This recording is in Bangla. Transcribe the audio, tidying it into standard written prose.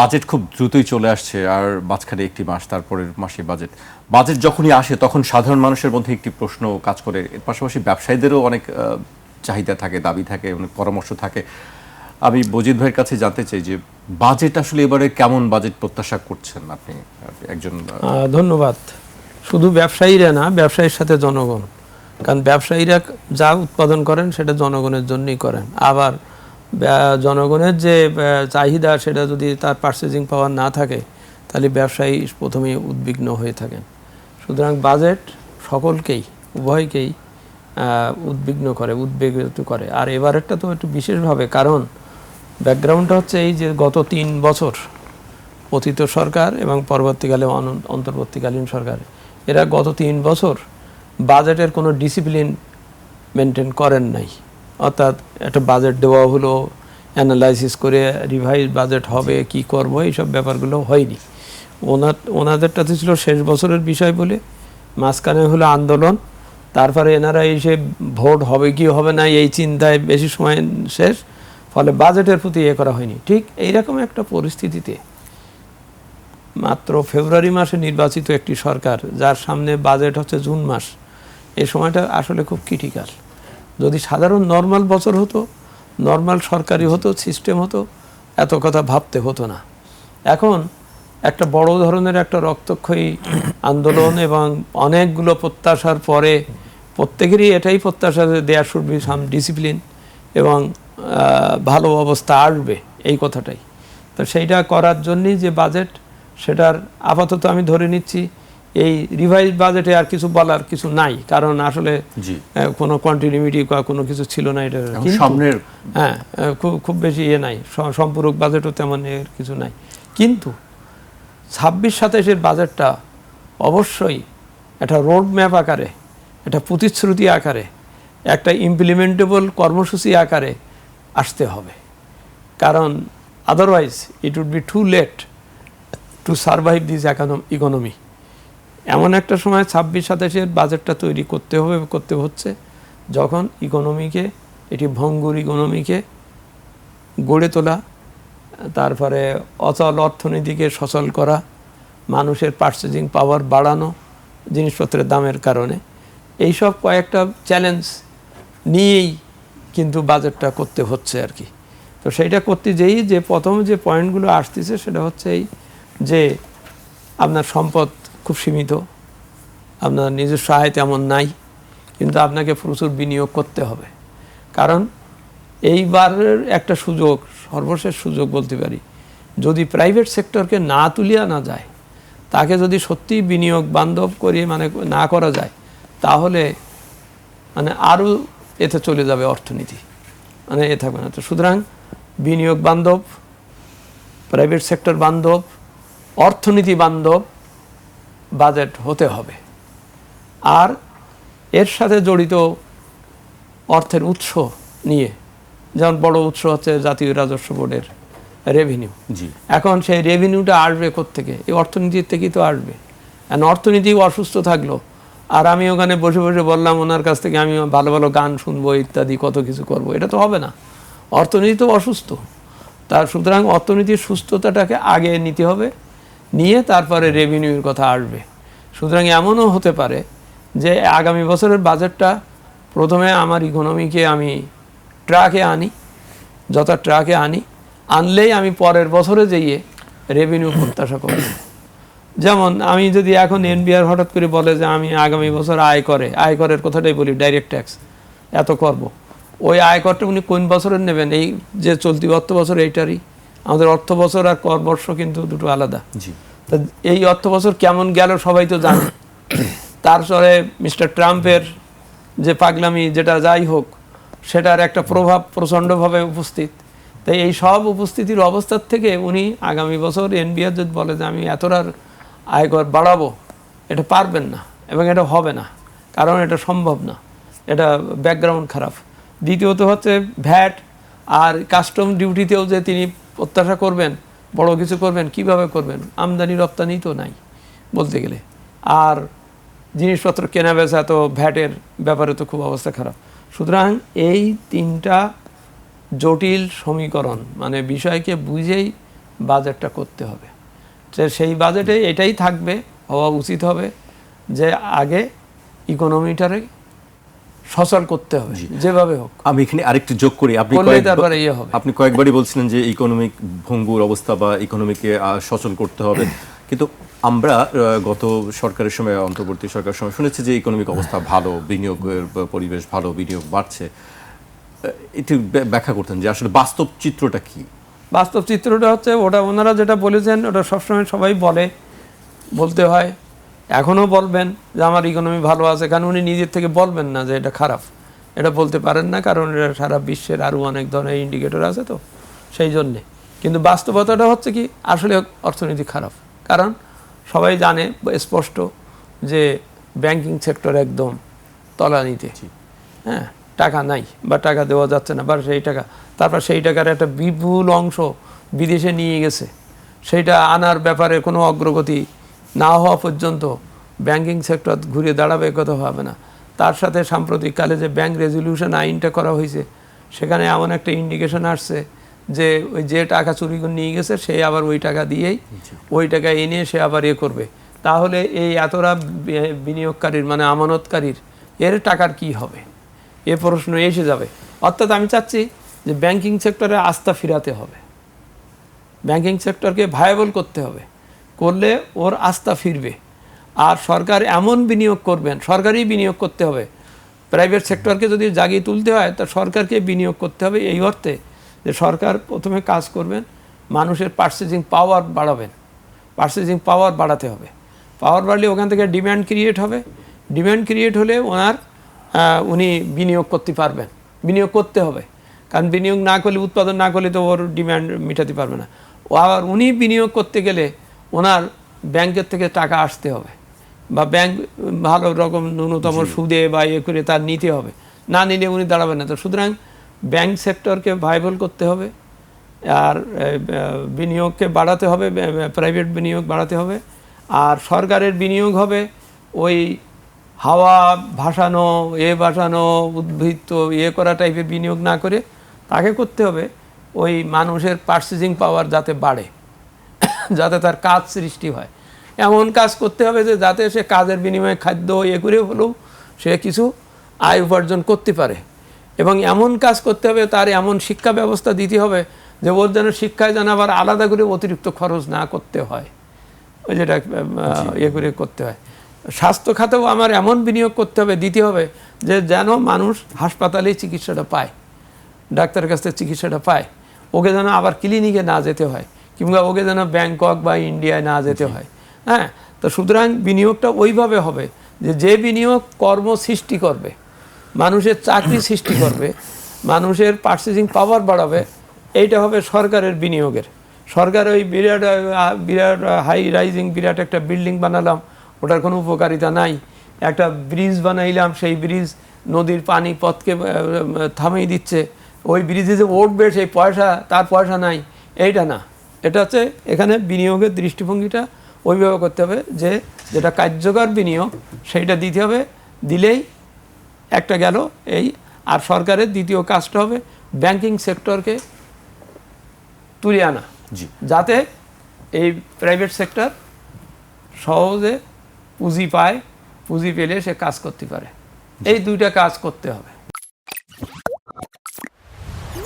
বাজেট খুব দ্রুতই চলে আসছে, আর মাঝখানে একটি মাস, তারপরের মাসে বাজেট যখনই আসে তখন সাধারণ মানুষের মধ্যে একটি প্রশ্ন কাজ করে। এর পাশাপাশি ব্যবসায়ীদেরও অনেক চাহিদা থাকে, দাবি থাকে, অনেক পরামর্শ থাকে। আমি বজিদ ভাইয়ের কাছে জানতে চাই যে বাজেট আসলে এবারে কেমন বাজেট প্রত্যাশা করছেন আপনি একজন? ধন্যবাদ। শুধু ব্যবসায়ীরা না, ব্যবসায়ীর সাথে জনগণ, কারণ ব্যবসায়ীরা যা উৎপাদন করেন সেটা জনগণের জন্যই করেন। আবার জনগণের যে চাহিদা সেটা যদি তার পারচেজিং পাওয়ার না থাকে তাহলে ব্যবসায়ী প্রথমেই উদ্বিগ্ন হয়ে থাকেন। সুতরাং বাজেট সকলকেই, উভয়কেই উদ্বিগ্ন করে, উদ্বেগিত করে। আর এবারেরটা তো একটু বিশেষভাবে, কারণ ব্যাকগ্রাউন্ডটা হচ্ছে এই যে গত 3 বছর অতীত সরকার এবং পরবর্তীকালে অন্তর্বর্তীকালীন সরকার, এরা গত 3 বছর বাজেটের কোনো ডিসিপ্লিন মেনটেন করেন নাই। অর্থাৎ একটা বাজেট দেওয়া হলো, অ্যানালাইসিস করে রিভাইজ বাজেট হবে, কি করব, এইসব ব্যাপারগুলো হয়নি। ওনাদেরটাতে ছিল শেষ বছরের বিষয় বলে, মাঝখানে হলো আন্দোলন, তারপরে এনারা এসে ভোট হবে কি হবে না এই চিন্তায় বেশি সময় শেষ, ফলে বাজেটের প্রতি করা হয়নি। ঠিক এইরকম একটা পরিস্থিতিতে মাত্র ফেব্রুয়ারি মাসে নির্বাচিত একটি সরকার, যার সামনে বাজেট হচ্ছে জুন মাস, এই সময়টা আসলে খুব ক্রিটিক্যাল। যদি সাধারণ নর্মাল বছর হতো, নর্মাল সরকারি হতো, সিস্টেম হতো, এত কথা ভাবতে হতো না। এখন একটা বড় ধরনের একটা রক্তক্ষয়ী আন্দোলন এবং অনেকগুলো প্রত্যাশার পরে প্রত্যেকেরই এটাই প্রত্যাশা যে there should be some discipline এবং ভালো অবস্থা আসবে, এই কথাটাই। তো সেইটা করার জন্যই যে বাজেট, সেটার আপাতত আমি ধরে নিচ্ছি এই রিভাইজ বাজেটে আর কিছু বলার কিছু নাই, কারণ আসলে কোনো কন্টিনিউইটি কোনো কিছু ছিল না এটা। হ্যাঁ, খুব বেশি নাই, সম্পূরক বাজেটও তেমন এর কিছু নাই। কিন্তু 26-27-এর বাজেটটা অবশ্যই একটা রোড ম্যাপ আকারে, একটা প্রতিশ্রুতি আকারে, একটা ইমপ্লিমেন্টেবল কর্মসূচি আকারে আসতে হবে। কারণ otherwise it would be too late to survive this economy. এমন একটা সময় 26-27-এর বাজেটটা তৈরি করতে হচ্ছে যখন ইকোনমিকে, এটি ভঙ্গুর ইকোনমিকে গড়ে তোলা, তারপরে অচল অর্থনীতিকে সচল করা, মানুষের পারচেজিং পাওয়ার বাড়ানো জিনিসপত্রের দামের কারণে, এইসব কয়েকটা চ্যালেঞ্জ নিয়েই কিন্তু বাজেটটা করতে হচ্ছে আর কি। তো সেইটা করতে যেই যে প্রথম যে পয়েন্টগুলো আসতেছে সেটা হচ্ছে এই যে আপনার সম্পদ খুব সীমিত, আপনার নিজস্ব আয় তেমন নাই, কিন্তু আপনাকে প্রচুর বিনিয়োগ করতে হবে। কারণ এইবারের একটা সুযোগ, সর্বশেষ সুযোগ বলতে পারি, যদি প্রাইভেট সেক্টরকে না তুলিয়া না যায়, তাকে যদি সত্যি বিনিয়োগ বান্ধব করে না করা যায়, তাহলে আরও এতে চলে যাবে অর্থনীতি, এ থাকবে না। তো সুতরাং বিনিয়োগ বান্ধব, প্রাইভেট সেক্টর বান্ধব, অর্থনীতি বান্ধব বাজেট হতে হবে। আর এর সাথে জড়িত অর্থের উৎস নিয়ে, যেমন বড় উৎস হচ্ছে জাতীয় রাজস্ব বোর্ডের রেভিনিউ। এখন সেই রেভিনিউটা আসবে কোত্থেকে? এই অর্থনীতির থেকেই তো আসবে। এখন অর্থনীতি অসুস্থ থাকলো, আর আমি ওখানে বসে বসে বললাম ওনার কাছ থেকে আমি ভালো ভালো গান শুনবো ইত্যাদি কত কিছু করব, এটা তো হবে না। অর্থনীতি তো অসুস্থ। সুতরাং অর্থনীতির সুস্থতাটাকে আগে নিতে হবে, নিয়ে তারপরে রেভিনিউর কথা আসবে। সুতরাং এমনও হতে পারে যে আগামী বছরের বাজেটটা প্রথমে আমার ইকোনমিকে আমি ট্র্যাকে আনি, ট্র্যাকে আনলেই আমি পরের বছরে যেয়ে রেভিনিউ প্রত্যাশা করব। যেমন আমি যদি এখন এনবিআর হঠাৎ করে বলে যে আমি আগামী বছর আয়করের কথাটাই বলি, ডাইরেক্ট ট্যাক্স এত করব, ওই আয়করটা উনি কোন বছরের নেবেন? এই যে চলতি অর্থ বছর এইটারই। আমাদের অর্থ বছর আর কর বর্ষ কিন্তু দুটো আলাদা। তা এই অর্থ বছর কেমন গেল সবাই তো জানে। তারপরে মিস্টার ট্রাম্পের যে পাগলামি, যেটা যাই হোক, সেটার একটা প্রভাব প্রচণ্ডভাবে উপস্থিত। তাই এই সব উপস্থিতির অবস্থার থেকে উনি আগামী বছর এনবিআর যদি বলে যে আমি এতটার আয়কর বাড়াবো, এটা পারবেন না এবং এটা হবে না, কারণ এটা সম্ভব না, এটা ব্যাকগ্রাউন্ড খারাপ। দ্বিতীয়ত হচ্ছে ভ্যাট আর কাস্টম ডিউটিতেও যে তিনি প্রত্যাশা করবেন বড় কিছু করবেন, কিভাবে করবেন? আমদানি রপ্তানি তো নাই বলতে গেলে, আর জিনিসপত্র কেনা বেচা তো ভ্যাটের ব্যাপারে তো খুব অবস্থা খারাপ। সুতরাং এই তিনটা জটিল সমীকরণ, বিষয়কে বুঝেই বাজেটটা করতে হবে। যে সেই বাজেটে এটাই থাকবে, হওয়া উচিত হবে যে আগে ইকোনমিটারে সচল করতে হবে যেভাবে হোক। আমি এখানে আরেকটু যোগ করি, আপনি কয়েকবারই বলছিলেন যে ইকোনমিক ভঙ্গুর অবস্থা বা ইকোনমিকে সচল করতে হবে, কিন্তু আমরা গত সরকারের সময়, অন্তর্বর্তী সরকারের সময় শুনেছি যে ইকোনমিক অবস্থা ভালো, বিনিয়োগের পরিবেশ ভালো, বিনিয়োগ বাড়ছে। একটু ব্যাখ্যা করতেন যে আসলে বাস্তব চিত্রটা কি? বাস্তব চিত্রটা হচ্ছে ওটা ওনারা যেটা বলেছেন ওটা সবসময় সবাই বলতে হয়, এখনও বলবেন যে আমার ইকোনমি ভালো আছে, কারণ উনি নিজের থেকে বলবেন না যে এটা খারাপ, এটা বলতে পারেন না, কারণ এটা সারা বিশ্বের আরও অনেক ধরনের ইন্ডিকেটর আছে তো সেই জন্যে। কিন্তু বাস্তবতাটা হচ্ছে কি, আসলে অর্থনীতি খারাপ, কারণ সবাই জানে স্পষ্ট যে ব্যাংকিং সেক্টর একদম তলানিতে, হ্যাঁ, টাকা নাই বা টাকা দেওয়া যাচ্ছে না, বা তারপর সেই টাকার একটা বিপুল অংশ বিদেশে নিয়ে গেছে, সেইটা আনার ব্যাপারে কোনো অগ্রগতি না হওয়া পর্যন্ত ব্যাংকিং সেক্টর ঘুরে দাঁড়াবে, কথা হবে না। তার সাথে সাম্প্রতিককালে যে ব্যাংক রেজলিউশন আইনটা করা হয়েছে, সেখানে এমন একটা ইন্ডিকেশন আসছে যে ওই যে টাকা চুরি করে নিয়ে গেছে সে আবার ওই টাকা দিয়েই ওই টাকা এনে সে আবার করবে। তাহলে এই এতটা বিনিয়োগকারীর মানে আমানতকারীর এর টাকার কি হবে, এ প্রশ্ন এসে যাবে। অর্থাৎ আমি চাচ্ছি যে ব্যাংকিং সেক্টরে আস্থা ফিরাতে হবে, ব্যাংকিং সেক্টরকে ভায়াবল করতে হবে, করলে ওর আস্থা ফিরবে। আর সরকার এমন বিনিয়োগ করবেন, সরকারি বিনিয়োগ করতে হবে, প্রাইভেট সেক্টরকে যদি জাগিয়ে তুলতে হয় তা সরকারকে বিনিয়োগ করতে হবে, এই অর্থে যে সরকার প্রথমে কাজ করবেন, মানুষের পারচেজিং পাওয়ার বাড়াবেন, পারচেজিং পাওয়ার বাড়াতে হবে। পাওয়ার বাড়লে ওখান থেকে ডিম্যান্ড ক্রিয়েট হবে, ডিম্যান্ড ক্রিয়েট হলে উনি বিনিয়োগ করতে পারবেন, বিনিয়োগ করতে হবে, কারণ বিনিয়োগ না করলে, উৎপাদন না করলে তো ওর ডিম্যান্ড মেটাতে পারবে না। আবার উনি বিনিয়োগ করতে গেলে ওনার ব্যাংকের থেকে টাকা আসতে হবে, বা ব্যাংক ভালো রকম ন্যূনতম সুদে বা করে তার নিতে হবে, না নিলে উনি দাঁড়াবেন না। তো সুতরাং ব্যাংক সেক্টরকে ভাইবল করতে হবে, আর বিনিয়োগকে বাড়াতে হবে, প্রাইভেট বিনিয়োগ বাড়াতে হবে। আর সরকারের বিনিয়োগ হবে ওই হাওয়া ভাসানো, ভাসানো, উদ্ভিদ করা টাইপের বিনিয়োগ না করে তাকে করতে হবে ওই মানুষের পারচেজিং পাওয়ার যাতে বাড়ে, যাতে তার কাজ সৃষ্টি হয়, এমন কাজ করতে হবে যে যাতে সে কাজের বিনিময়ে খাদ্য করে হলেও সে কিছু আয় উপার্জন করতে পারে। এবং এমন কাজ করতে হবে, তার এমন শিক্ষা ব্যবস্থা দিতে হবে যে ওর যেন শিক্ষায় যেন আবার আলাদা করে অতিরিক্ত খরচ না করতে হয়, ওই যেটা করে করতে হয়। স্বাস্থ্য খাতেও আমার এমন বিনিয়োগ করতে হবে, দিতে হবে যে যেন মানুষ হাসপাতালেই চিকিৎসাটা পায়, ডাক্তারের কাছ থেকে চিকিৎসাটা পায়, ওকে যেন আবার ক্লিনিকে না যেতে হয়, কিংবা ওকে যেন ব্যাংকক বা ইন্ডিয়ায় না যেতে হয়। হ্যাঁ, তো সুতরাং বিনিয়োগটা ওইভাবে হবে যে বিনিয়োগ কর্ম সৃষ্টি করবে, মানুষের চাকরি সৃষ্টি করবে, মানুষের পারচেজিং পাওয়ার বাড়াবে, এইটা হবে সরকারের বিনিয়োগের। সরকার ওই বিরাট বিরাট হাই রাইজিং বিরাট একটা বিল্ডিং বানালাম, ওটার কোনো উপকারিতা নাই। একটা ব্রিজ বানাইলাম, সেই ব্রিজ নদীর পানি পথকে থামিয়ে দিচ্ছে, ওই ব্রিজে যে উঠবে সেই পয়সা, তার পয়সা নাই, এইটা না। এটা হচ্ছে এখানে বিনিয়োগের দৃষ্টিভঙ্গিটা ওইভাবে করতে হবে যে যেটা কার্যকর বিনিয়োগ সেইটা দিতে হবে, দিলেই একটা গেল এই। আর সরকারের দ্বিতীয় কাজটা হবে ব্যাংকিং সেক্টরকে তুলে আনা, যাতে এই প্রাইভেট সেক্টর সহজে পুঁজি পায়, পুঁজি পেলে সে কাজ করতে পারে। এই দুইটা কাজ করতে হবে।